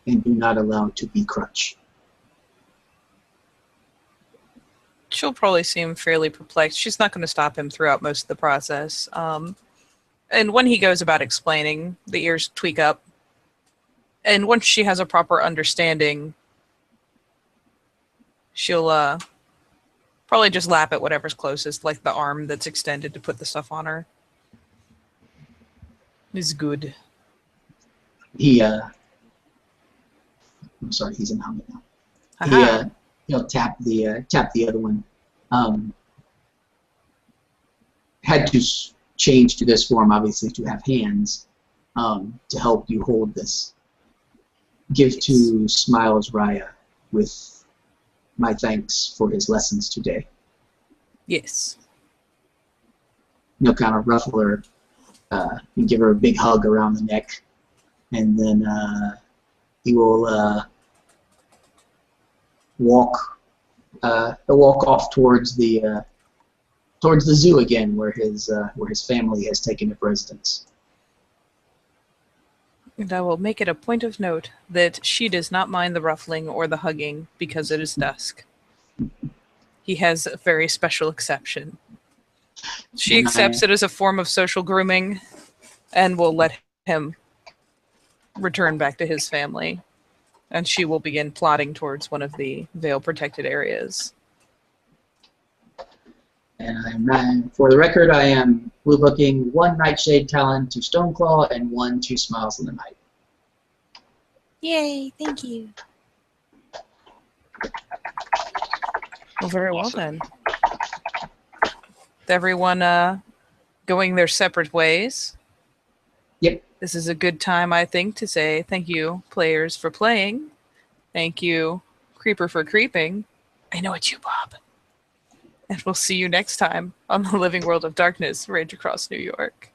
and do not allow to be crutch. She'll probably seem fairly perplexed. She's not going to stop him throughout most of the process. And when he goes about explaining, the ears tweak up. And once she has a proper understanding, she'll probably just lap at whatever's closest, like the arm that's extended to put the stuff on her. Is good. I'm sorry, he's in helmet now. Aha. He'll tap the other one. Had to change to this form, obviously, to have hands to help you hold this. Give to Smiles Raya with my thanks for his lessons today. Yes. He'll kind of ruffle her and give her a big hug around the neck, and then he will walk off towards the zoo again, where his family has taken up residence. And I will make it a point of note that she does not mind the ruffling or the hugging because it is dusk. He has a very special exception. She accepts it as a form of social grooming and will let him return back to his family. And she will begin plodding towards one of the veil-protected areas. And for the record, I am blue booking 1 Nightshade Talon to Stoneclaw and 1 to Smiles in the Night. Yay, thank you. Well, very well then. With everyone going their separate ways. Yep. This is a good time, I think, to say thank you, players, for playing. Thank you, Creeper, for creeping. I know it's you, Bob. And we'll see you next time on the Living World of Darkness, Rage Across New York.